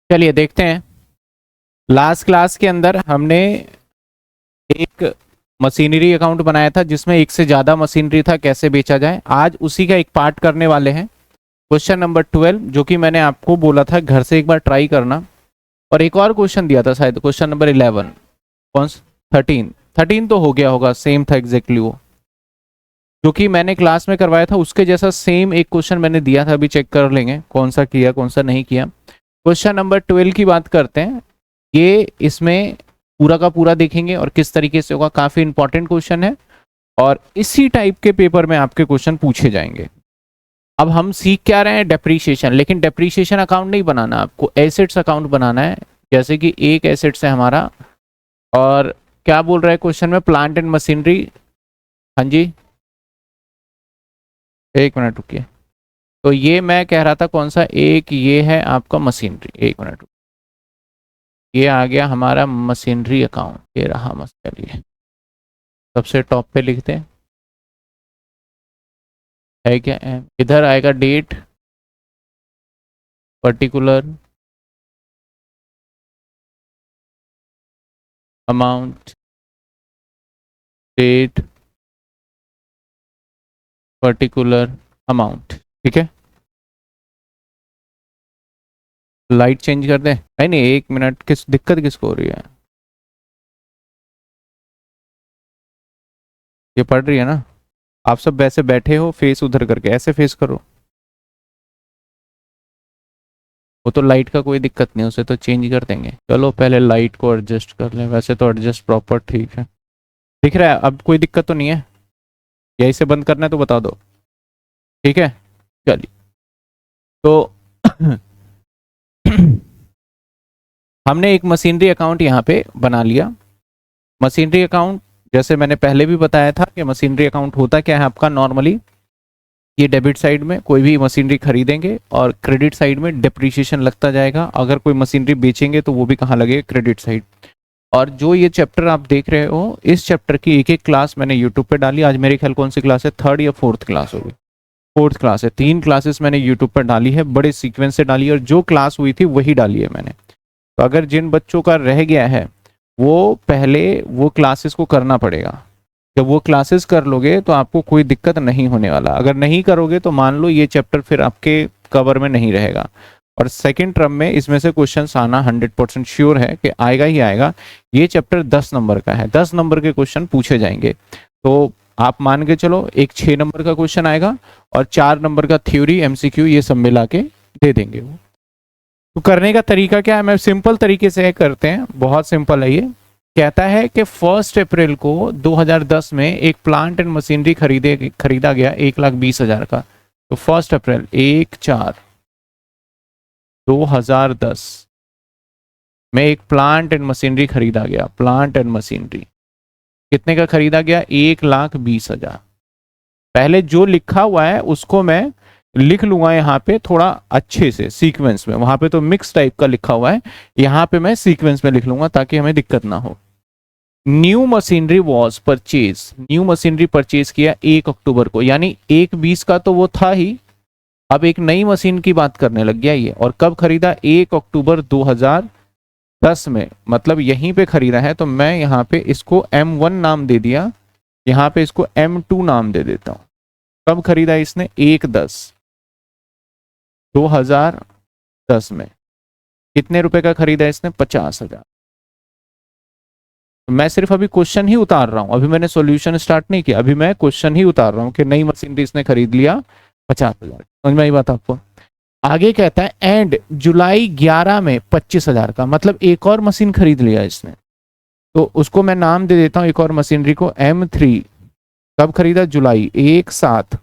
चलिए देखते हैं। लास्ट क्लास के अंदर हमने एक मशीनरी अकाउंट बनाया था जिसमें एक से ज्यादा मशीनरी था, कैसे बेचा जाए। आज उसी का एक पार्ट करने वाले हैं। क्वेश्चन नंबर 12 जो कि मैंने आपको बोला था घर से एक बार ट्राई करना, और एक और क्वेश्चन दिया था शायद क्वेश्चन नंबर 11, कौन सा 13 तो हो गया होगा, सेम था एग्जैक्टली वो जो कि मैंने क्लास में करवाया था। उसके जैसा सेम एक क्वेश्चन मैंने दिया था, अभी चेक कर लेंगे कौन सा किया कौन सा नहीं किया। क्वेश्चन नंबर 12 की बात करते हैं। ये इसमें पूरा का पूरा देखेंगे और किस तरीके से होगा, काफी इंपॉर्टेंट क्वेश्चन है और इसी टाइप के पेपर में आपके क्वेश्चन पूछे जाएंगे। अब हम सीख क्या रहे हैं, डेप्रीशिएशन, लेकिन डेप्रीशिएशन अकाउंट नहीं बनाना, आपको एसेट्स अकाउंट बनाना है। जैसे कि एक एसेट्स है हमारा, और क्या बोल रहा है क्वेश्चन में, प्लांट एंड मशीनरी। हाँ जी, एक मिनट रुकिए। तो ये मैं कह रहा था कौन सा, एक ये है आपका मशीनरी, एक मिनट, ये आ गया हमारा मशीनरी अकाउंट, ये रहा मशीनरी। सबसे टॉप पे लिखते हैं, है क्या इधर आएगा date, particular, amount, date, particular, amount. ठीक है, लाइट चेंज कर दें? नहीं नहीं, एक मिनट, किस दिक्कत किसको हो रही है? ये पढ़ रही है ना? आप सब वैसे बैठे हो, फेस उधर करके, ऐसे फेस करो। वो तो लाइट का कोई दिक्कत नहीं, उसे तो चेंज कर देंगे। चलो पहले लाइट को एडजस्ट कर लें, वैसे तो एडजस्ट प्रॉपर ठीक है। दिख रहा है अब, कोई दिक्कत तो नहीं है? यही से बंद करना है तो बता दो, ठीक है। चलिए तो हमने एक मशीनरी अकाउंट यहाँ पे बना लिया। मशीनरी अकाउंट जैसे मैंने पहले भी बताया था कि मशीनरी अकाउंट होता क्या है आपका, नॉर्मली ये डेबिट साइड में कोई भी मशीनरी खरीदेंगे और क्रेडिट साइड में डिप्रिसिएशन लगता जाएगा। अगर कोई मशीनरी बेचेंगे तो वो भी कहाँ लगेगा, क्रेडिट साइड। और जो ये चैप्टर आप देख रहे हो, इस चैप्टर की एक एक क्लास मैंने यूट्यूब पे डाली। आज मेरे ख्याल कौन सी क्लास है, थर्ड या फोर्थ क्लास होगी, फोर्थ क्लास है। 3 क्लासेस मैंने यूट्यूब पर डाली है, बड़े सीक्वेंस से डाली है, और जो क्लास हुई थी वही डाली है मैंने। तो अगर जिन बच्चों का रह गया है वो पहले वो क्लासेस को करना पड़ेगा। जब वो क्लासेस कर लोगे तो आपको कोई दिक्कत नहीं होने वाला। अगर नहीं करोगे तो मान लो ये चैप्टर फिर आपके कवर में नहीं रहेगा, और सेकंड टर्म में इसमें से क्वेश्चंस आना 100% श्योर है कि आएगा ही आएगा। ये चैप्टर 10 नंबर का है, 10 नंबर के क्वेश्चन पूछे जाएंगे। तो आप मान के चलो एक 6 नंबर का क्वेश्चन आएगा और 4 नंबर का थ्योरी एमसीक्यू ये सब मिला के दे देंगे वो। तो करने का तरीका क्या है, मैं सिंपल तरीके से करते हैं, बहुत सिंपल है ये। कहता है कि 1 अप्रैल को 2010 में एक प्लांट एंड मशीनरी खरीदा गया 1,20,000 का। तो 1 अप्रैल 1/4/2010 में एक प्लांट एंड मशीनरी खरीदा गया। प्लांट एंड मशीनरी कितने का खरीदा गया, 1,20,000। पहले जो लिखा हुआ है उसको मैं लिख लूंगा यहाँ पे थोड़ा अच्छे से सीक्वेंस में, वहां पे तो मिक्स टाइप का लिखा हुआ है, यहाँ पे मैं सीक्वेंस में लिख लूंगा ताकि हमें दिक्कत ना हो। New machinery was purchase, new machinery purchase किया 1 अक्टूबर को, यानी 1/20 का तो वो था ही, अब एक नई मशीन की बात करने लग गया ये। और कब खरीदा, 1 अक्टूबर 2010 में, मतलब यहीं पे खरीदा है। तो मैं यहाँ पे इसको M1 नाम दे दिया, यहाँ पे इसको M2 नाम दे देता हूँ। कब खरीदा इसने, 1/10/2010 में। कितने रुपए का खरीदा इसने, 50,000। मैं सिर्फ अभी क्वेश्चन ही उतार रहा हूं, अभी मैंने सॉल्यूशन स्टार्ट नहीं किया, अभी मैं क्वेश्चन ही उतार रहा हूं कि नई मशीनरी इसने खरीद लिया 50,000। समझ में आई बात आपको? आगे कहता है एंड जुलाई 11 में 25,000 का, मतलब एक और मशीन खरीद लिया इसने। तो उसको मैं नाम दे देता हूं एक और मशीनरी को M3। कब खरीदा, जुलाई 1/7।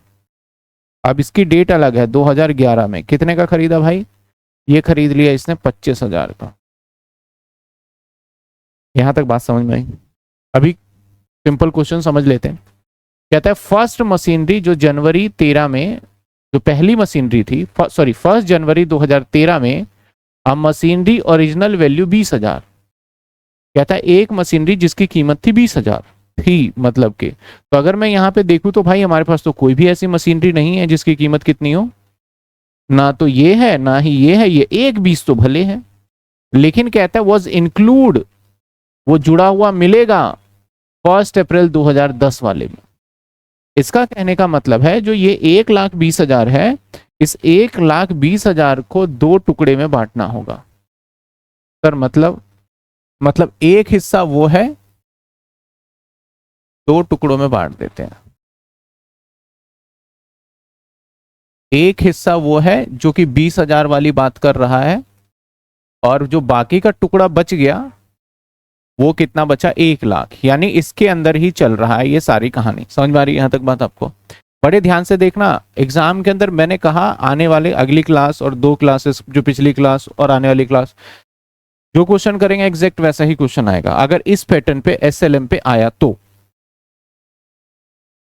अब इसकी डेट अलग है, 2011 में। कितने का खरीदा भाई, ये खरीद लिया इसने 25,000 का। यहां तक बात समझ में आई? अभी सिंपल क्वेश्चन समझ लेते हैं। कहता है फर्स्ट मशीनरी जो जनवरी 13 में, जो पहली मशीनरी थी, सॉरी 1 जनवरी 2013 में, अब मशीनरी ओरिजिनल वैल्यू 20,000। कहता है एक मशीनरी जिसकी कीमत थी 20,000 थी, मतलब के। तो अगर मैं यहाँ पे देखूं तो भाई हमारे पास तो कोई भी ऐसी मशीनरी नहीं है जिसकी कीमत कितनी हो, ना तो ये है ना ही ये है, ये 1/20 तो भले है। लेकिन कहता है वॉज इंक्लूड, वो जुड़ा हुआ मिलेगा 1 अप्रैल 2010 वाले में। इसका कहने का मतलब है जो ये 1,20,000 है, इस 1,20,000 को 2 टुकड़े में बांटना होगा सर। मतलब एक हिस्सा वो है, 2 टुकड़ों में बांट देते हैं। एक हिस्सा वो है जो कि 20,000 वाली बात कर रहा है, और जो बाकी का टुकड़ा बच गया वो कितना बचा, 1,00,000। यानी इसके अंदर ही चल रहा है ये सारी कहानी। समझ में आ रही है यहां तक बात आपको? बड़े ध्यान से देखना, एग्जाम के अंदर मैंने कहा आने वाले अगली क्लास और 2 क्लासेस, जो पिछली क्लास और आने वाली क्लास, जो क्वेश्चन करेंगे एग्जैक्ट वैसा ही क्वेश्चन आएगा अगर इस पैटर्न पे एसएलएम पे आया तो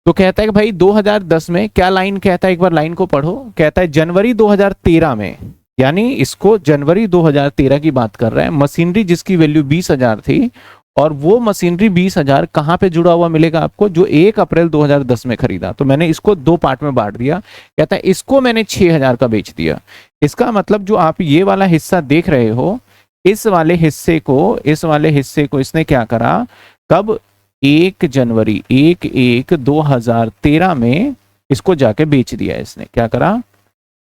कहता है कि भाई 2010 में क्या लाइन कहता है, एक बार लाइन को पढ़ो। कहता है जनवरी 2013 में, यानी इसको जनवरी 2013 की बात कर रहा है, मशीनरी जिसकी वैल्यू 20,000 थी, और वो मशीनरी 20,000 कहां पे जुड़ा हुआ मिलेगा आपको, जो 1 अप्रैल 2010 में खरीदा। तो मैंने इसको 2 पार्ट में बांट दिया। कहता है इसको मैंने 6,000 का बेच दिया। इसका मतलब जो आप ये वाला हिस्सा देख रहे हो, इस वाले हिस्से को इसने क्या करा, कब, 1 जनवरी 1/1/2013 में इसको जाके बेच दिया। इसने क्या करा,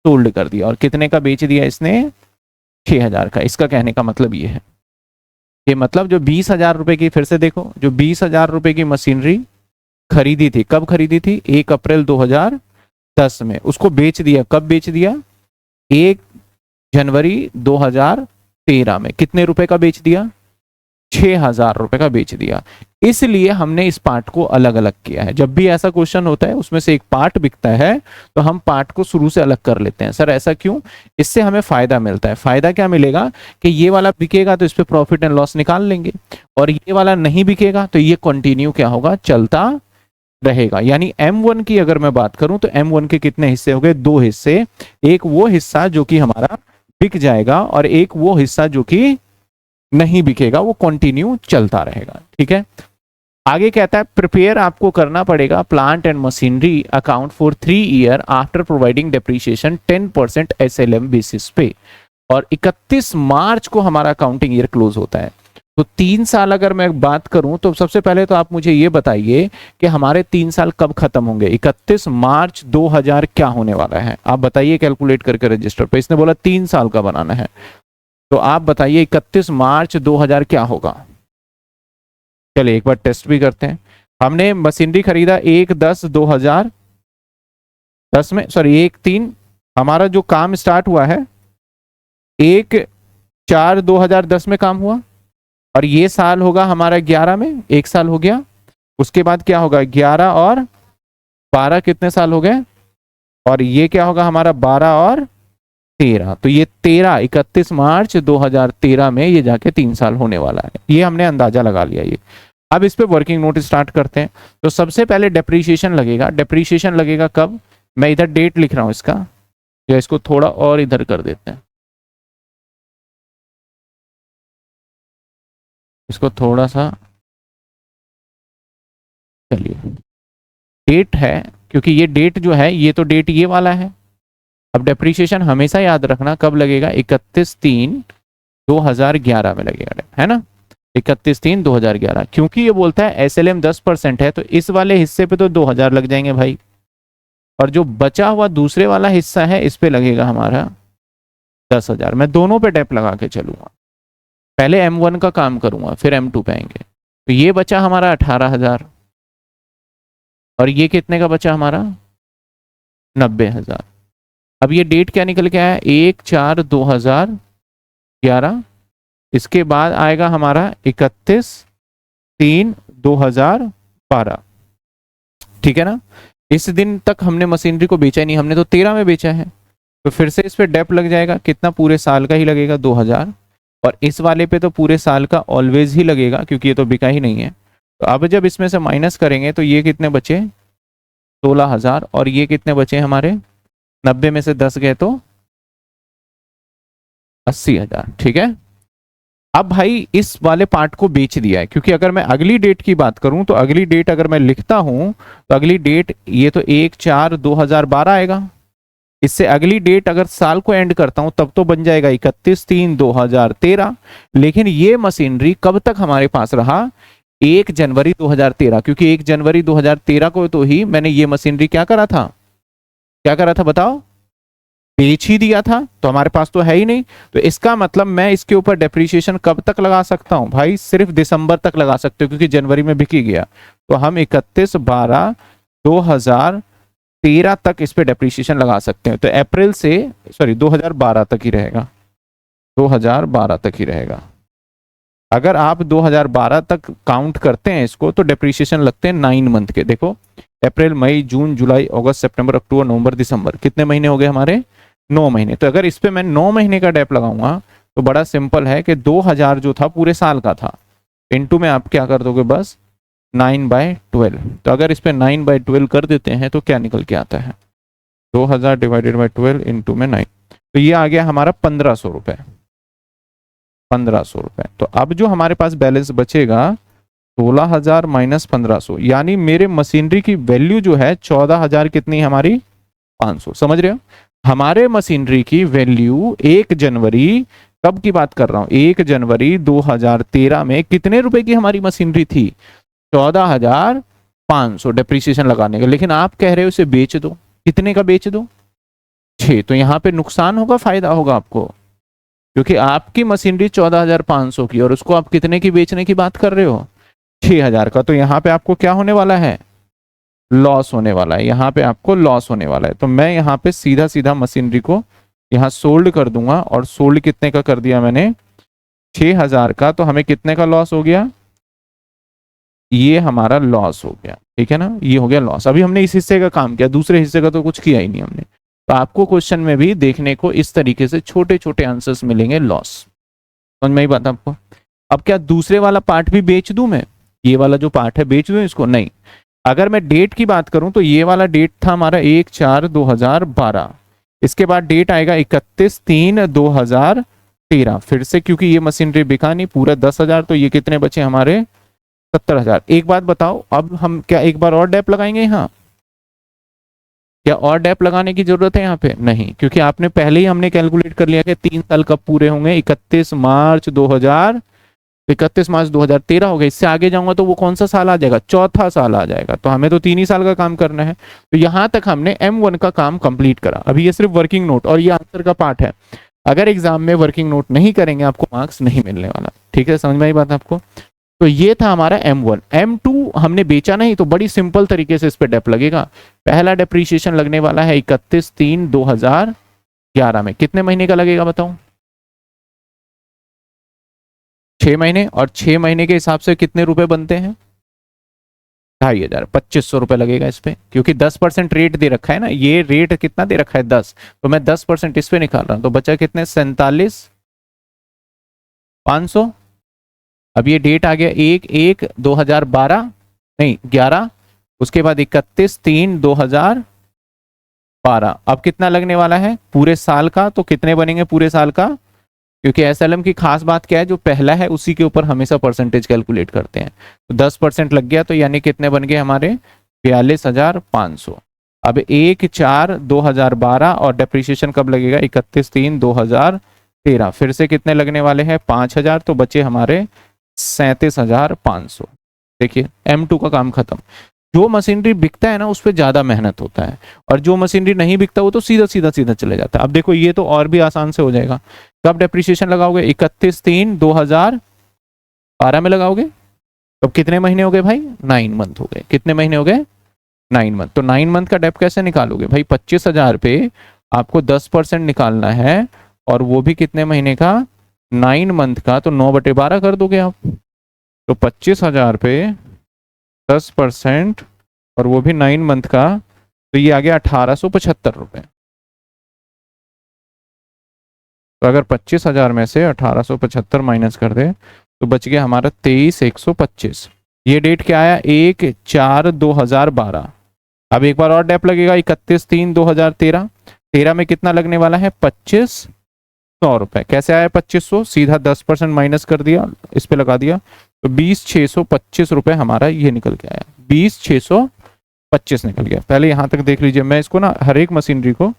सोल्ड कर दिया। और कितने का बेच दिया इसने, 6,000 का। इसका कहने का मतलब ये है कि मतलब जो 20,000 रुपए की, फिर से देखो, जो 20,000 रुपए की मशीनरी खरीदी थी, कब खरीदी थी, 1 अप्रैल 2010 में, उसको बेच दिया। कब बेच दिया, 1 जनवरी 2013 में। कितने रुपए का बेच दिया, 6,000 रुपए का बेच दिया। इसलिए हमने इस पार्ट को अलग अलग किया है। जब भी ऐसा क्वेश्चन होता है उसमें से एक पार्ट बिकता है तो हम पार्ट को शुरू से अलग कर लेते हैं। सर ऐसा क्यों? इससे हमें फायदा मिलता है। फायदा क्या मिलेगा कि ये वाला बिकेगा तो इस पे प्रॉफिट एंड लॉस निकाल लेंगे, और ये वाला नहीं बिकेगा तो ये कंटिन्यू क्या होगा, चलता रहेगा। यानी M1 की अगर मैं बात करूं तो M1 के कितने हिस्से हो गए, 2 हिस्से। एक वो हिस्सा जो कि हमारा बिक जाएगा, और एक वो हिस्सा जो कि नहीं बिकेगा, वो कंटिन्यू चलता रहेगा। ठीक है, आगे कहता है प्रिपेयर आपको करना पड़ेगा plant and machinery account for 3 year after providing depreciation 10% SLM basis पे। और 31 मार्च को हमारा अकाउंटिंग ईयर क्लोज होता है। तो 3 साल अगर मैं बात करूं तो सबसे पहले तो आप मुझे ये बताइए कि हमारे 3 साल कब खत्म होंगे। 31 मार्च 2000 क्या होने वाला है, आप बताइए कैलकुलेट करके रजिस्टर पे। इसने बोला 3 साल का बनाना है, तो आप बताइए 31 मार्च 2000 क्या होगा। चलिए एक बार टेस्ट भी करते हैं। हमने मशीनरी खरीदा 1/10/2010 में, सॉरी 1/3, हमारा जो काम स्टार्ट हुआ है 1/4/2010 में काम हुआ, और ये साल होगा हमारा 11 में, 1 साल हो गया। उसके बाद क्या होगा, 11 और 12 कितने साल हो गए, और ये क्या होगा हमारा 12 और 13। तो ये 31 मार्च 2013 में ये जाके 3 साल होने वाला है। ये हमने अंदाजा लगा लिया ये। अब इस पे वर्किंग नोट स्टार्ट करते हैं। तो सबसे पहले डेप्रीशिएशन लगेगा। डेप्रीशिएशन लगेगा कब, मैं इधर डेट लिख रहा हूं इसका, या इसको थोड़ा और इधर कर देते हैं, इसको थोड़ा सा, चलिए डेट है, क्योंकि ये डेट जो है ये तो डेट ये वाला है। अब डेप्रीशिएशन हमेशा याद रखना कब लगेगा, 31/3/2011 में लगेगा, है ना, 31/3/2011। क्योंकि ये बोलता है एसएलएम 10% है, तो इस वाले हिस्से पे तो 2000 लग जाएंगे भाई, और जो बचा हुआ दूसरे वाला हिस्सा है इस पे लगेगा हमारा 10,000। मैं दोनों पे डेप लगा के चलूंगा, पहले M1 का काम करूंगा फिर M2 पे आएंगे। तो ये बचा हमारा 18,000, और ये कितने का बचा हमारा, 90,000। अब ये डेट क्या निकल के आया, 1/4/2011। इसके बाद आएगा हमारा 31/3/2012। ठीक है ना, इस दिन तक हमने मशीनरी को बेचा ही नहीं, हमने तो 13 में बेचा है। तो फिर से इस पे डेप लग जाएगा, कितना, पूरे साल का ही लगेगा 2000, और इस वाले पे तो पूरे साल का ऑलवेज ही लगेगा क्योंकि ये तो बिका ही नहीं है। तो अब जब इसमें से माइनस करेंगे तो ये कितने बचे, 16,000, और ये कितने बचे हमारे, 90 में से 10 गए तो 80,000। ठीक है, अब भाई इस वाले पार्ट को बेच दिया है, क्योंकि अगर मैं अगली डेट की बात करूं तो अगली डेट अगर मैं लिखता हूं तो अगली डेट ये तो 1/4/2012 आएगा। इससे अगली डेट अगर साल को एंड करता हूं तब तो बन जाएगा 31/3/2013, लेकिन ये मशीनरी कब तक हमारे पास रहा? 1 जनवरी 2013, क्योंकि 1 जनवरी 2013 को तो ही मैंने ये मशीनरी क्या करा था, क्या करा था बताओ, बेच ही दिया था, तो हमारे पास तो है ही नहीं। तो इसका मतलब मैं इसके ऊपर डेप्रीशिएशन कब तक लगा सकता हूं भाई? सिर्फ दिसंबर तक लगा सकते हो, क्योंकि जनवरी में बिक ही गया। तो हम 31/12/2013 तक इस पे डेप्रीशिएशन लगा सकते हैं। तो अप्रैल से, सॉरी 2012 तक ही रहेगा, 2012 तक ही रहेगा। अगर आप 2012 तक काउंट करते हैं इसको तो डेप्रीशिएशन लगते हैं 9 मंथ के। देखो अप्रैल, मई, जून, जुलाई, अगस्त, सितंबर, अक्टूबर, नवंबर, दिसंबर, कितने महीने हो गए हमारे? 9 महीने। तो अगर इस पे मैं 9 महीने का डेप लगाऊंगा तो बड़ा सिंपल है कि 2000 जो था पूरे साल का था, इनटू में आप क्या कर दोगे, बस 9/12। तो अगर इस पे 9/12 कर देते हैं तो क्या निकल के आता है? 2000 डिवाइडेड बाई 12 इंटू में 9, तो ये आ गया हमारा 1500 रुपए, 1500 रुपए। तो अब जो हमारे पास बैलेंस बचेगा 16,000 माइनस 1500, यानी मेरे मशीनरी की वैल्यू जो है 14,000 कितनी है हमारी? 500। समझ रहे हो? हमारे मशीनरी की वैल्यू 1 जनवरी, कब की बात कर रहा हूं, 1 जनवरी 2013 में कितने रुपए की हमारी मशीनरी थी? 14,500 डेप्रीसिएशन लगाने का। लेकिन आप कह रहे हो इसे बेच दो, कितने का बेच दो? 6। तो यहां पे नुकसान होगा फायदा होगा आपको? क्योंकि आपकी मशीनरी 14,500 की और उसको आप कितने की बेचने की बात कर रहे हो? 6,000 का। तो यहाँ पे आपको क्या होने वाला है? लॉस होने वाला है, यहाँ पे आपको लॉस होने वाला है। तो मैं यहाँ पे सीधा सीधा मशीनरी को यहाँ सोल्ड कर दूंगा, और सोल्ड कितने का कर दिया मैंने? 6,000 का। तो हमें कितने का लॉस हो गया? ये हमारा लॉस हो गया, ठीक है ना, ये हो गया लॉस। अभी हमने इस हिस्से का काम किया, दूसरे हिस्से का तो कुछ किया ही नहीं हमने। तो आपको क्वेश्चन में भी देखने को इस तरीके से छोटे छोटे आंसर्स मिलेंगे, लॉस। समझ में ही बात आपको? अब क्या दूसरे वाला पार्ट भी बेच दूं मैं? ये वाला जो पार्ट है बेच दूं इसको? नहीं। अगर मैं डेट की बात करूं तो ये वाला डेट था हमारा 1/4/2012, इसके बाद डेट आएगा 31/3/2013। फिर से क्योंकि ये मशीनरी बिका नहीं पूरा 10,000, तो ये कितने बचे हमारे? 70,000। एक बात बताओ, अब हम क्या एक बार और डेप लगाएंगे यहाँ? क्या और डेप लगाने की जरूरत है यहाँ पे? नहीं, क्योंकि आपने पहले ही हमने कैलकुलेट कर लिया कि 3 साल कब पूरे होंगे। 31 मार्च 2013 हो गया। इससे आगे जाऊंगा तो वो कौन सा साल आ जाएगा? चौथा साल आ जाएगा। तो हमें तो 3 ही साल का काम करना है। तो यहां तक हमने M1 का काम कंप्लीट करा। अभी ये सिर्फ वर्किंग नोट और ये आंसर का पार्ट है। अगर एग्जाम में वर्किंग नोट नहीं करेंगे आपको मार्क्स नहीं मिलने वाला, ठीक है? समझ में आई बात आपको? तो ये था हमारा M1। M2 हमने बेचा नहीं, तो बड़ी सिंपल तरीके से इस पे डेप लगेगा। पहला डेप्रीशिएशन लगने वाला है 31/3/2011 में। कितने महीने का लगेगा बताओ? 6 महीने। और 6 महीने के हिसाब से कितने रुपए बनते हैं? 2,500, 2,500 रुपए लगेगा इस पे, क्योंकि 10% रेट दे रखा है ना। ये रेट कितना दे रखा है? 10। तो मैं 10% इस पे निकाल रहा हूं, तो बचा कितने? 47,500। अब ये डेट आ गया 1/1/2012, नहीं 11, उसके बाद 31/3/2012। अब कितना लगने वाला है पूरे साल का? तो कितने बनेंगे पूरे साल का? क्योंकि एसएलएम की खास बात क्या है, जो पहला है उसी के ऊपर हमेशा परसेंटेज कैलकुलेट करते हैं। तो 10% लग गया, तो यानी कितने बन गए हमारे? 42,500। अब 1/4/2012 और डेप्रीशिएशन कब लगेगा? 31/3/2013। फिर से कितने लगने वाले हैं? 5,000। तो बचे हमारे 37,500। देखिए M2 का काम खत्म। जो मशीनरी बिकता है ना उस पर ज्यादा मेहनत होता है, और जो मशीनरी नहीं बिकता वो तो सीधा सीधा सीधा चले जाता है। अब देखो ये तो और भी आसान से हो जाएगा। कब डेप्रीशिएशन लगाओगे? 31/3/2012 में लगाओगे। तो कितने महीने हो गए भाई? 9 मंथ हो गए। कितने महीने हो गए? 9 मंथ। तो 9 मंथ का डेप कैसे निकालोगे भाई? 25,000 पे आपको 10% निकालना है, और वो भी कितने महीने का? 9 मंथ का। तो 9/12 कर दोगे आप। तो 25,000 पे 10% और वो भी 9 मंथ का, तो ये आ गया 1,875 रुपए। तो अगर 25,000 में से 1,875 माइनस कर दे तो बच गया हमारा 23,125। ये डेट क्या आया? 1/4/2012। अब एक बार और डेप लगेगा 31/3/2013। 13 में कितना लगने वाला है? 2,500 रुपए। कैसे आया 2,500? सीधा 10% माइनस कर दिया, इस पे लगा दिया, तो 20,625 रुपए हमारा ये निकल के आया। 20,625 निकल गया। पहले यहां तक देख लीजिए, मैं इसको ना हर एक मशीनरी को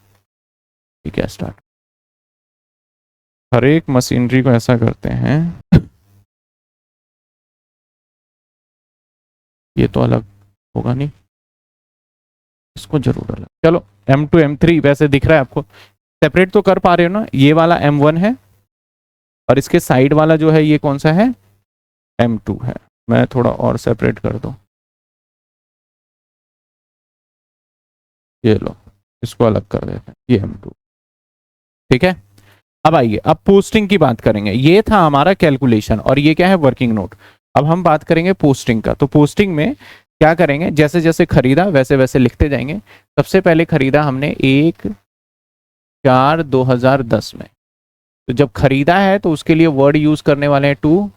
ठीक है, स्टार्ट। हर एक मशीनरी को ऐसा करते हैं, ये तो अलग होगा नहीं, इसको जरूर अलग। चलो M2 M3 वैसे दिख रहा है आपको, सेपरेट तो कर पा रहे हो ना। ये वाला M1 है और इसके साइड वाला जो है ये कौन सा है, M2 है। मैं थोड़ा और सेपरेट कर दूं, ये लो, इसको अलग कर देते हैं, ये M2। ठीक है, अब आइए, अब पोस्टिंग की बात करेंगे। ये था हमारा कैलकुलेशन और ये क्या है, वर्किंग नोट। अब हम बात करेंगे पोस्टिंग का। तो पोस्टिंग में क्या करेंगे, जैसे जैसे खरीदा वैसे वैसे लिखते जाएंगे। सबसे पहले खरीदा हमने 1/4/2010 में। तो जब खरीदा है तो उसके लिए वर्ड यूज करने वाले हैं टू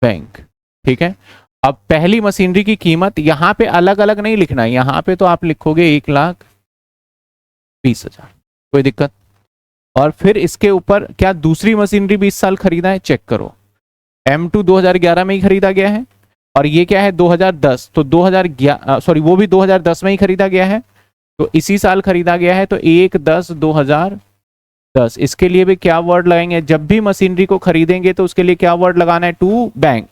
बैंक। ठीक है, अब पहली मशीनरी की कीमत यहां पे अलग अलग नहीं लिखना है, यहां पे तो आप लिखोगे 1,20,000, कोई दिक्कत। और फिर इसके ऊपर क्या दूसरी मशीनरी भी इस साल खरीदा है, चेक करो। M2 2011 में ही खरीदा गया है और ये क्या है 2010, तो 2011 सॉरी वो भी 2010 में ही खरीदा गया है, तो इसी साल खरीदा गया है। तो 1/10/2010, इसके लिए भी क्या वर्ड लगाएंगे, जब भी मशीनरी को खरीदेंगे तो उसके लिए क्या वर्ड लगाना है, टू बैंक।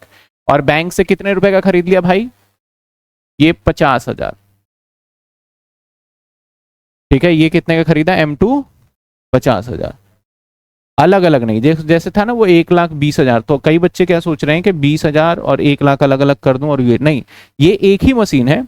और बैंक से कितने रुपए का खरीद लिया भाई, ये 50,000। ठीक है, ये कितने का खरीदा, M2 50,000। अलग अलग नहीं, जैसे था ना वो 1,20,000, तो कई बच्चे क्या सोच रहे हैं कि 20,000 और 1,00,000 अलग अलग कर दूं, और ये नहीं, ये एक ही मशीन है।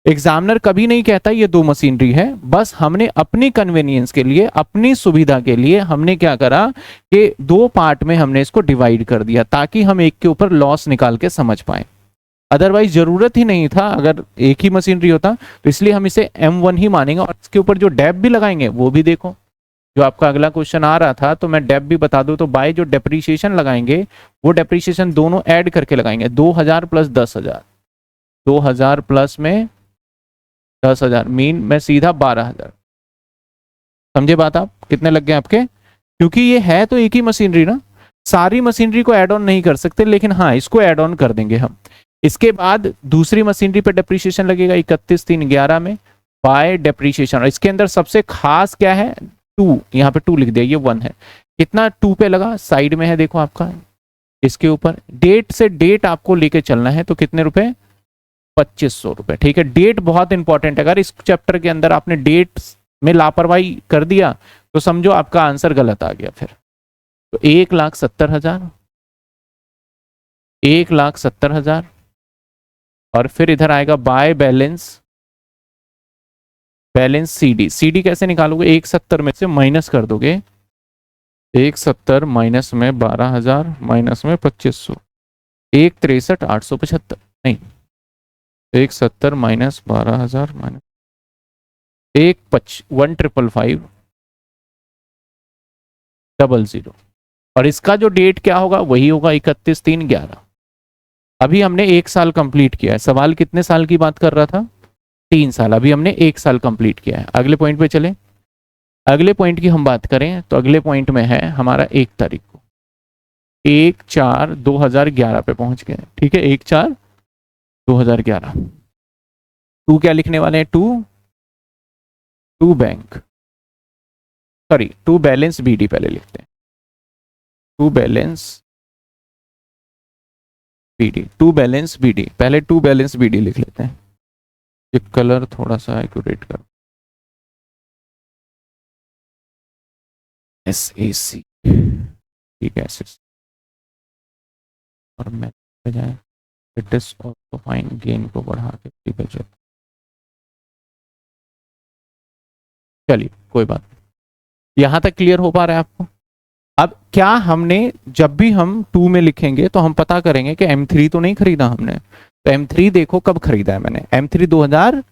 एग्जामिनर कभी नहीं कहता ये दो मशीनरी है, बस हमने अपनी कन्वीनियंस के लिए, अपनी सुविधा के लिए हमने क्या करा कि दो पार्ट में हमने इसको डिवाइड कर दिया, ताकि हम एक के ऊपर लॉस निकाल के समझ पाए। अदरवाइज जरूरत ही नहीं था, अगर एक ही मशीनरी होता तो। इसलिए हम इसे M1 ही मानेंगे और इसके ऊपर जो डेप भी लगाएंगे वो भी देखो, जो आपका अगला क्वेश्चन आ रहा था, तो मैं डेप भी बता दूं, तो बाय जो डेप्रीशिएशन लगाएंगे वो डेप्रीशिएशन दोनों ऐड करके लगाएंगे, 2,000 प्लस 10,000, 2,000 प्लस में 10,000, मीन में सीधा 12,000। समझे बात आप, कितने लग गए आपके, क्योंकि ये है तो एक ही मशीनरी ना, सारी मशीनरी को ऐड ऑन नहीं कर सकते, लेकिन हाँ इसको ऐड ऑन कर देंगे हम। इसके बाद दूसरी मशीनरी पे डेप्रीशिएशन लगेगा 31/3/11 में बाय डेप्रीशिएशन, और इसके अंदर सबसे खास क्या है, 2, यहाँ पे 2 लिख दिया, ये 1 है। कितना 2 पे लगा, साइड में है देखो आपका, इसके ऊपर डेट से डेट आपको लेके चलना है, तो कितने रुपए, 2,500 रुपए। ठीक है, डेट बहुत इंपॉर्टेंट है, अगर इस चैप्टर के अंदर आपने डेट में लापरवाही कर दिया तो समझो आपका आंसर गलत आ गया फिर। तो 1,70,000, 1,70,000, और फिर इधर आएगा by balance, balance CD। CD कैसे निकालोगे, 1,70 में से माइनस कर दोगे, 1,70 माइनस में 12,000 माइनस में 2,500, 1,63,875, नहीं 1,70 माइनस 12,000 माइनस 1,500 और इसका जो डेट क्या होगा वही होगा 31/3/11। अभी हमने 1 साल कंप्लीट किया है, सवाल कितने साल की बात कर रहा था, 3 साल, अभी हमने 1 साल कंप्लीट किया है। अगले पॉइंट पे चले, अगले पॉइंट की हम बात करें तो अगले पॉइंट में है हमारा 1 तारीख को, 1/4/2011 पे पहुंच गए। ठीक है, 1/4/2011। टू क्या लिखने वाले हैं, to bank, sorry to balance BD पहले लिखते हैं, to balance BD, to balance BD, पहले टू बैलेंस BD लिख लेते हैं। ये कलर थोड़ा सा एक्यूरेट कर, SAC, ठीक है, और मैं जाए फिटनेस और फाइन गेन को बढ़ा के, ठीक है चलिए कोई बात, यहां तक क्लियर हो पा रहा है आपको। अब क्या हमने, जब भी हम 2 में लिखेंगे तो हम पता करेंगे कि M3 तो नहीं खरीदा हमने, तो M3 देखो कब खरीदा है मैंने, M3 2000,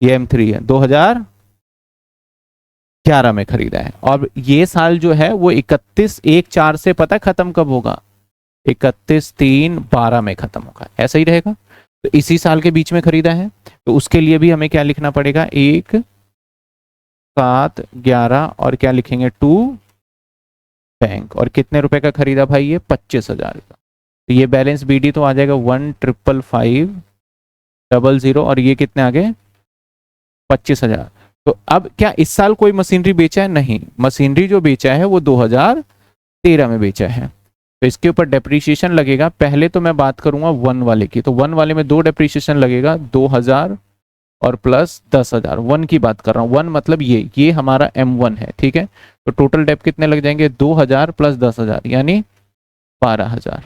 ये M3 है 2011 में खरीदा है, और ये साल जो है वो 31/1/4 से पता खत्म कब होगा, 31/3/12 में खत्म होगा, ऐसा ही रहेगा। तो इसी साल के बीच में खरीदा है, तो उसके लिए भी हमें क्या लिखना पड़ेगा, 1/7/11 और क्या लिखेंगे, टू बैंक, और कितने रुपए का खरीदा भाई, ये 25,000 का। तो ये बैलेंस BD तो आ जाएगा 1,550 और ये कितने आ गए, 25,000। तो अब क्या इस साल कोई मशीनरी बेचा है? नहीं, मशीनरी जो बेचा है वो 2013 में बेचा है। तो इसके ऊपर डेप्रीशिएशन लगेगा। पहले तो मैं बात करूंगा वन वाले की, तो वन वाले में 2 डेप्रीशिएशन लगेगा, 2000 और प्लस 10,000। वन की बात कर रहा हूँ, वन मतलब ये हमारा M1 है, ठीक है। तो टोटल डेप कितने लग जाएंगे? 2000 प्लस 10,000 यानी 12,000।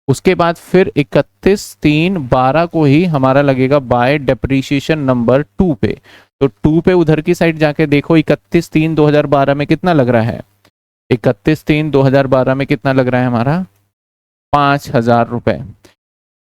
उसके बाद फिर 31/3/12 को ही हमारा लगेगा बाय डेप्रीशिएशन नंबर 2 पे। तो 2 पे उधर की साइड जाके देखो, 31/3/2012 में कितना लग रहा है? 31/3/2012 में कितना लग रहा है हमारा? 5,000 रुपए।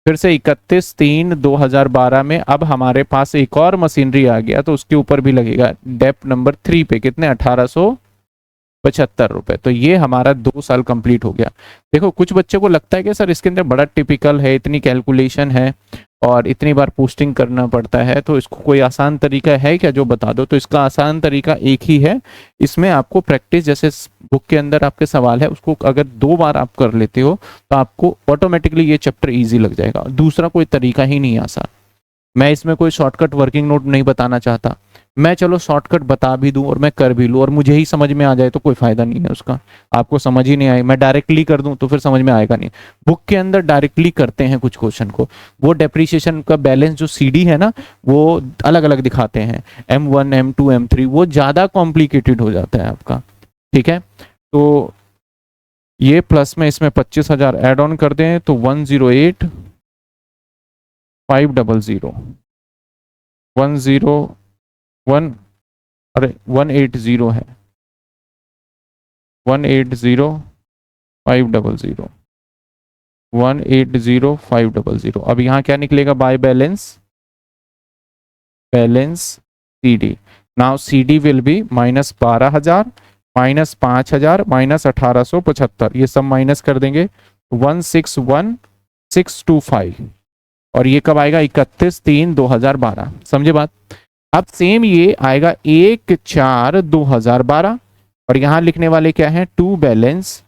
फिर से 31/3/2012 में अब हमारे पास एक और मशीनरी आ गया, तो उसके ऊपर भी लगेगा डेप नंबर 3 पे कितने? 1875 रुपए। तो ये हमारा 2 साल कंप्लीट हो गया। देखो कुछ बच्चों को लगता है कि सर इसके अंदर बड़ा टिपिकल है, इतनी कैलकुलेशन है और इतनी बार पोस्टिंग करना पड़ता है, तो इसको कोई आसान तरीका है क्या जो बता दो? तो इसका आसान तरीका एक ही है, इसमें आपको प्रैक्टिस, जैसे बुक के अंदर आपके सवाल है उसको अगर 2 बार आप कर लेते हो तो आपको ऑटोमेटिकली ये चैप्टर ईजी लग जाएगा। दूसरा कोई तरीका ही नहीं आसान। मैं इसमें कोई शॉर्टकट वर्किंग नोट नहीं बताना चाहता। मैं चलो शॉर्टकट बता भी दूं और मैं कर भी लूं और मुझे ही समझ में आ जाए तो कोई फायदा नहीं है उसका, आपको समझ ही नहीं आए। मैं डायरेक्टली कर दूं तो फिर समझ में आएगा नहीं। बुक के अंदर डायरेक्टली करते हैं कुछ क्वेश्चन को, वो डेप्रीशिएशन का बैलेंस जो CD है ना वो अलग अलग दिखाते हैं, M1 M2 M3, वो ज्यादा कॉम्प्लिकेटेड हो जाता है आपका, ठीक है। तो ये प्लस में इसमें 25,000 एड ऑन कर दें तो 108,500 101 अरे 180 है, 180,500 180,500। अब यहाँ क्या निकलेगा? By balance CD। Now CD will be -12,000 -5,000 -1875, ये सब माइनस कर देंगे 161,625। और ये कब आएगा? 31/3/2012। समझे बात? अब सेम ये आएगा 1/4/2012 और यहां लिखने वाले क्या है? टू बैलेंस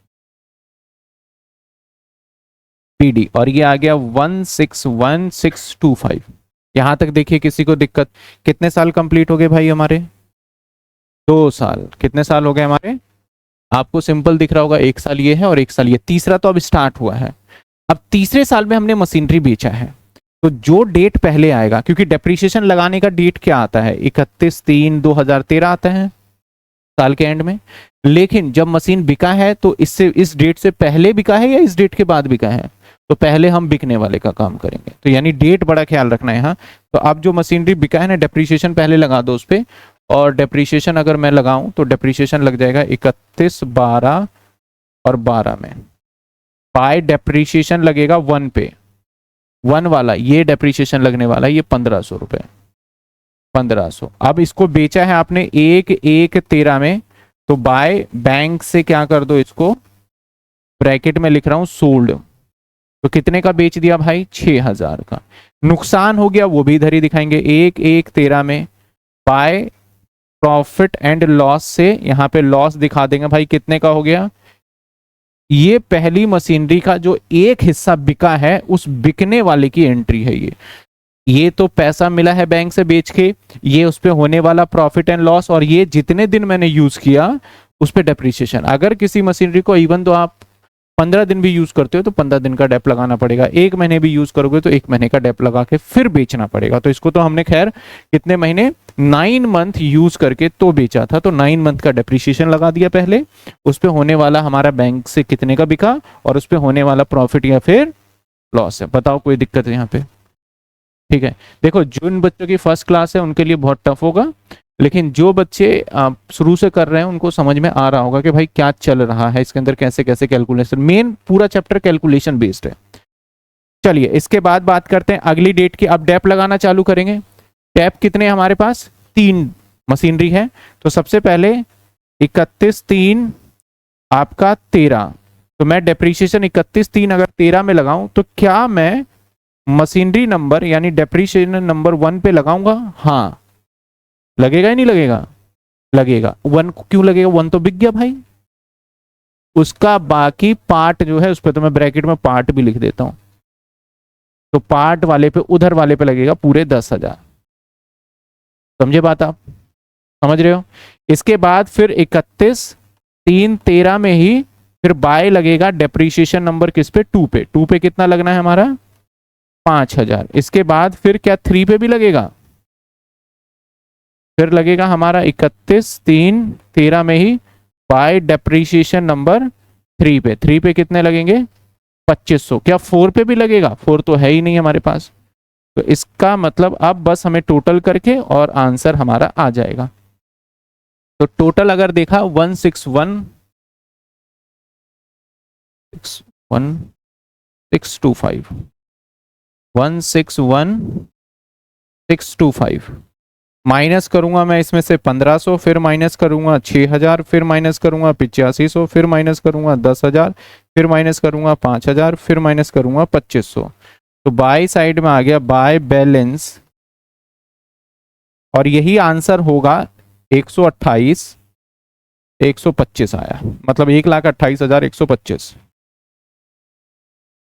PD और ये आ गया 161,625। यहां तक देखिए किसी को दिक्कत? कितने साल कंप्लीट हो गए भाई हमारे? 2 साल। कितने साल हो गए हमारे? आपको सिंपल दिख रहा होगा, 1 साल ये है और 1 साल ये, तीसरा तो अब स्टार्ट हुआ है। अब तीसरे साल में हमने मशीनरी बेचा है, तो जो डेट पहले आएगा, क्योंकि डेप्रीशिएशन लगाने का डेट क्या आता है? 31/3/2013 आता है साल के एंड में। लेकिन जब मशीन बिका है तो इससे, इस डेट से पहले बिका है या इस डेट के बाद बिका है? तो पहले हम बिकने वाले का काम करेंगे, तो यानी डेट बड़ा ख्याल रखना है। हाँ, तो अब जो मशीनरी बिका है ना, डेप्रीशिएशन पहले लगा दो उस पर। और डेप्रीशिएशन अगर मैं लगाऊं तो डेप्रीशिएशन लग जाएगा 31/12 में। बाय डेप्रीशिएशन लगेगा 1 पे, 1 वाला ये डेप्रीशिएशन लगने वाला है, ये 1,500 रुपए, 1,500। अब इसको बेचा है आपने 1/1/13 में, तो बाय बैंक से क्या कर दो, इसको ब्रैकेट में लिख रहा हूं सोल्ड। तो कितने का बेच दिया भाई? 6,000 का। नुकसान हो गया वो भी इधर ही दिखाएंगे, 1/1/13 में बाय प्रॉफिट एंड लॉस से यहां पे लॉस दिखा देंगे भाई, कितने का हो गया? ये पहली मशीनरी का जो एक हिस्सा बिका है उस बिकने वाले की एंट्री है ये तो पैसा मिला है बैंक से बेच के, ये उस पे होने वाला प्रॉफिट एंड लॉस, और ये जितने दिन मैंने यूज किया उस पे डेप्रीशिएशन। अगर किसी मशीनरी को इवन तो आप 15 दिन भी यूज करते हो तो 15 दिन का डेप लगाना पड़ेगा, 1 महीने भी यूज करोगे तो 1 महीने का डेप लगा के फिर बेचना पड़ेगा। तो इसको तो हमने खैर कितने महीने, 9 मंथ यूज करके तो बेचा था, तो 9 मंथ का डेप्रीशिएशन लगा दिया पहले, उस पे होने वाला हमारा बैंक से कितने का बिका और उस पे होने वाला प्रॉफिट या फिर लॉस है। बताओ कोई दिक्कत है यहाँ पे? ठीक है। देखो जिन बच्चों की फर्स्ट क्लास है उनके लिए बहुत टफ होगा, लेकिन जो बच्चे शुरू से कर रहे हैं उनको समझ में आ रहा होगा कि भाई क्या चल रहा है इसके अंदर, कैसे कैसे कैलकुलेशन। मेन पूरा चैप्टर कैलकुलेशन बेस्ड है। चलिए इसके बाद बात करते हैं अगली डेट की। अब डेप लगाना चालू करेंगे। डेप कितने हमारे पास? 3 मशीनरी है। तो सबसे पहले 31/3 आपका 13, तो मैं डेप्रीशिएशन 31/3 अगर 13 में लगाऊं तो क्या मैं मशीनरी नंबर यानी डेप्रीशिएशन नंबर 1 पे लगाऊंगा? हाँ, लगेगा ही नहीं लगेगा? लगेगा। 1 क्यों लगेगा? 1 तो बिक गया भाई, उसका बाकी पार्ट जो है उस पर तो मैं ब्रैकेट में पार्ट भी लिख देता हूं, तो पार्ट वाले पे, उधर वाले पे लगेगा पूरे 10,000। समझे बात आप? समझ रहे हो? इसके बाद फिर 31 3 13 में ही फिर बाय लगेगा डेप्रीशिएशन नंबर किस पे? 2 पे। 2 पे कितना लगना है हमारा? 5000। इसके बाद फिर क्या 3 पे भी लगेगा? फिर लगेगा हमारा 31 3 13 में ही बाय डेप्रीशिएशन नंबर 3 पे। 3 पे कितने लगेंगे? 2500। क्या 4 पे भी लगेगा? 4 तो है ही नहीं हमारे पास। तो इसका मतलब अब बस हमें टोटल करके और आंसर हमारा आ जाएगा। तो टोटल अगर देखा 161625 161625 माइनस करूंगा मैं इसमें से 1500, फिर माइनस करूंगा 6000, फिर माइनस करूंगा 8500, फिर माइनस करूंगा 10,000, फिर माइनस करूंगा 5000, फिर माइनस करूंगा 2500। तो बाय साइड में आ गया बाय बैलेंस, और यही आंसर होगा 128 125 आया, मतलब 1,28,125,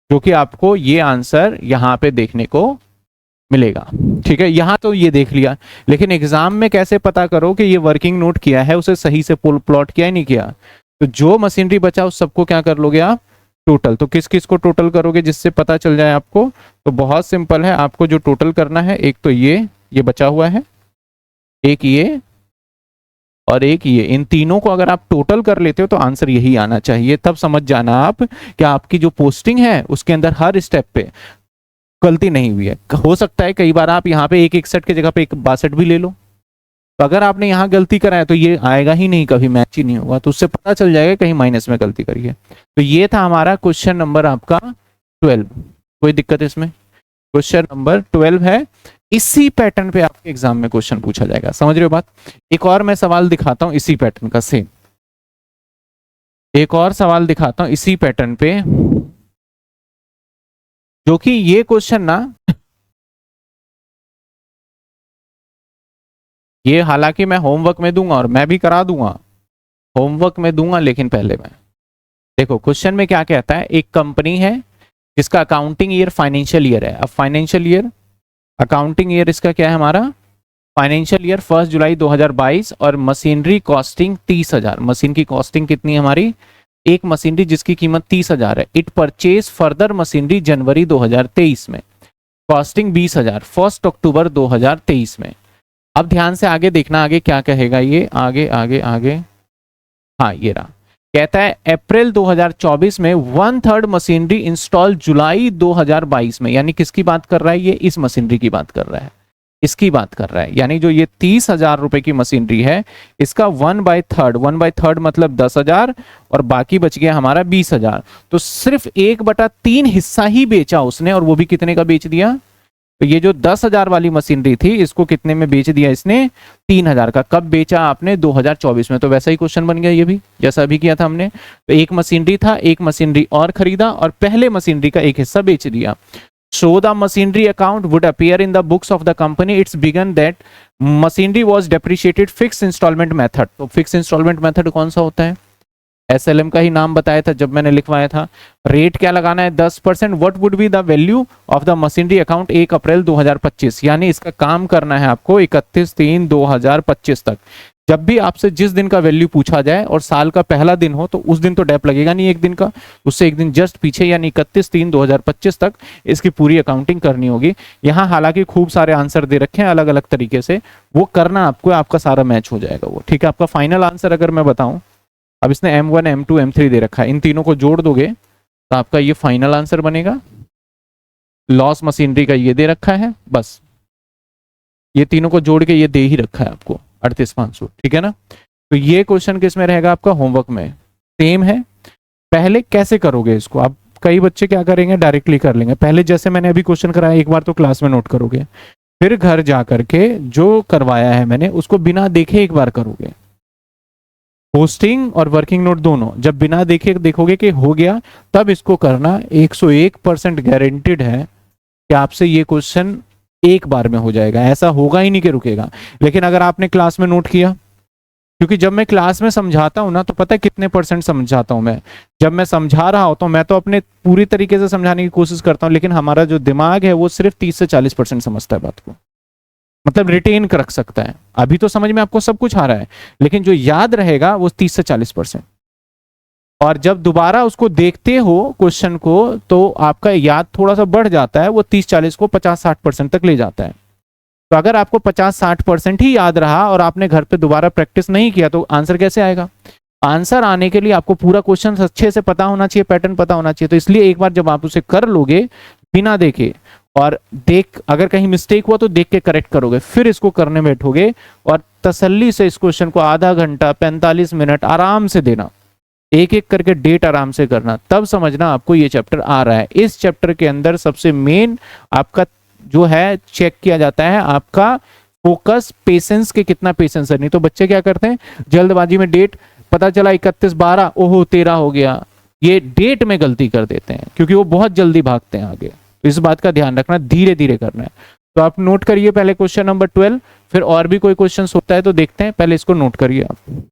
जो कि आपको ये आंसर यहां पे देखने को मिलेगा। ठीक है, यहां तो ये देख लिया, लेकिन एग्जाम में कैसे पता करो कि ये वर्किंग नोट किया है, उसे सही से प्लॉट किया है नहीं किया? तो जो मशीनरी बचा उस सबको क्या कर लोगे आप? टोटल। तो किस किस को टोटल करोगे जिससे पता चल जाए आपको? तो बहुत सिंपल है, आपको जो टोटल करना है, एक तो ये बचा हुआ है, एक ये और एक ये, इन तीनों को अगर आप टोटल कर लेते हो तो आंसर यही आना चाहिए। तब समझ जाना आप कि आपकी जो पोस्टिंग है उसके अंदर हर स्टेप पे गलती नहीं हुई है। हो सकता है कई बार आप यहाँ पे 161 की जगह पे 162 भी ले लो, तो अगर आपने यहाँ गलती करा है तो ये आएगा ही नहीं, कभी मैच ही नहीं होगा, तो उससे पता चल जाएगा कहीं माइनस में गलती करी है। तो ये था हमारा क्वेश्चन नंबर आपका 12। कोई दिक्कत इसमें? क्वेश्चन नंबर 12 है। इसी पैटर्न पे आपके एग्जाम में क्वेश्चन पूछा जाएगा। समझ रहे हो बात? एक और मैं सवाल दिखाता हूं इसी पैटर्न का, सेम एक और सवाल दिखाता हूं इसी पैटर्न पे, जो कि ये क्वेश्चन ना, ये हालांकि मैं होमवर्क में दूंगा और मैं भी करा दूंगा, होमवर्क में दूंगा, लेकिन पहले मैं देखो क्वेश्चन में क्या कहता है। एक कंपनी है जिसका अकाउंटिंग ईयर फाइनेंशियल ईयर है। अब फाइनेंशियल ईयर, अकाउंटिंग ईयर इसका क्या है हमारा? फाइनेंशियल ईयर 1 जुलाई 2022, और मशीनरी कॉस्टिंग 30,000। मशीन की कॉस्टिंग कितनी है हमारी? एक मशीनरी जिसकी कीमत 30,000 है। इट परचेज फर्दर मशीनरी जनवरी 2023 में, कॉस्टिंग 20,000, 1 अक्टूबर 2023 में। अब ध्यान से आगे देखना, आगे क्या कहेगा ये, आगे आगे आगे, हाँ ये रहा। कहता है अप्रैल 2024 में 1/3 मशीनरी इंस्टॉल जुलाई 2022 में। यानी किसकी बात कर रहा है ये? इस मशीनरी की बात कर रहा है, इसकी बात कर रहा है। यानी जो ये 30,000 रुपए की मशीनरी है, इसका 1/3, 1/3 मतलब 10,000, और बाकी बच गया हमारा 20,000। तो सिर्फ 1/3 हिस्सा ही बेचा उसने, और वो भी कितने का बेच दिया? तो ये जो 10,000 वाली मशीनरी थी, इसको कितने में बेच दिया इसने? 3,000 का। कब बेचा आपने? 2024 में। तो वैसा ही क्वेश्चन बन गया ये भी, जैसा अभी किया था हमने। तो एक मशीनरी था, एक मशीनरी और खरीदा, और पहले मशीनरी का एक हिस्सा बेच दिया। So the machinery account would appear in the books of the company. It's begun that machinery was depreciated fixed installment method. तो fixed installment method कौन सा होता है? SLM का ही नाम बताया था जब मैंने लिखवाया था। रेट क्या लगाना है? 10%। What would be the value of the machinery account 1 अप्रैल 2025। यानी इसका काम करना है आपको 31/3/2025 तक। जब भी आपसे जिस दिन का वैल्यू पूछा जाए और साल का पहला दिन हो, तो उस दिन तो डेप लगेगा नहीं एक दिन का, उससे एक दिन जस्ट पीछे, यानी 31/3/2025 तक इसकी पूरी अकाउंटिंग करनी होगी। यहाँ हालांकि खूब सारे आंसर दे रखे हैं अलग अलग तरीके से, वो करना आपको, आपका सारा मैच हो जाएगा वो। ठीक है, आपका फाइनल आंसर अगर मैं बताऊं, अब इसने M1 M2 M3 दे रखा है, इन तीनों को जोड़ दोगे तो आपका ये फाइनल आंसर बनेगा। लॉस मशीनरी का ये दे रखा है, बस ये तीनों को जोड़ के ये दे ही रखा है आपको 38,500। ठीक है ना? तो ये क्वेश्चन किस में रहेगा आपका? होमवर्क में। सेम है। पहले कैसे करोगे इसको? अब कई बच्चे क्या करेंगे, डायरेक्टली कर लेंगे। पहले जैसे मैंने अभी क्वेश्चन कराया, एक बार तो क्लास में नोट करोगे, फिर घर जा करके जो करवाया है मैंने उसको बिना देखे एक बार करोगे। पोस्टिंग और वर्किंग नोट दोनों जब बिना देखे देखोगे कि हो गया, तब इसको करना। 101% गारंटेड है कि आपसे ये क्वेश्चन एक बार में हो जाएगा, ऐसा होगा ही नहीं कि रुकेगा। लेकिन अगर आपने क्लास में नोट किया, क्योंकि जब मैं क्लास में समझाता हूं ना, तो पता है कितने % समझाता हूं मैं? जब मैं समझा रहा होता हूं, मैं तो अपने पूरी तरीके से समझाने की कोशिश करता हूं, लेकिन हमारा जो दिमाग है वो सिर्फ 30 से 40% समझता है बात को। मतलब रिटेन कर रख सकता है। अभी तो समझ में आपको सब कुछ आ रहा है, लेकिन जो याद रहेगा वो 30 से 40%। और जब दोबारा उसको देखते हो क्वेश्चन को तो आपका याद थोड़ा सा बढ़ जाता है, वो 30-40 को 50-60% तक ले जाता है। तो अगर आपको 50-60% ही याद रहा और आपने घर पे दोबारा प्रैक्टिस नहीं किया तो आंसर कैसे आएगा? आंसर आने के लिए आपको पूरा क्वेश्चन अच्छे से पता होना चाहिए, पैटर्न पता होना चाहिए। तो इसलिए एक बार जब आप उसे कर लोगे बिना देखे, और देख अगर कहीं मिस्टेक हुआ तो देख के करेक्ट करोगे, फिर इसको करने बैठोगे और तसल्ली से इस क्वेश्चन को आधा घंटा 45 मिनट आराम से देना, एक एक करके डेट आराम से करना, तब समझना आपको ये चैप्टर आ रहा है। इस चैप्टर के अंदर सबसे मेन आपका जो है चेक किया जाता है आपका फोकस, पेशेंस के कितना पेशेंस है। नहीं तो बच्चे क्या करते हैं, जल्दबाजी में डेट पता चला 31/12, ओहो 13 हो गया, ये डेट में गलती कर देते हैं क्योंकि वो बहुत जल्दी भागते हैं आगे। तो इस बात का ध्यान रखना, धीरे धीरे करना है। तो आप नोट करिए पहले क्वेश्चन नंबर 12, फिर और भी कोई क्वेश्चन होता है तो देखते हैं, पहले इसको नोट करिए आप।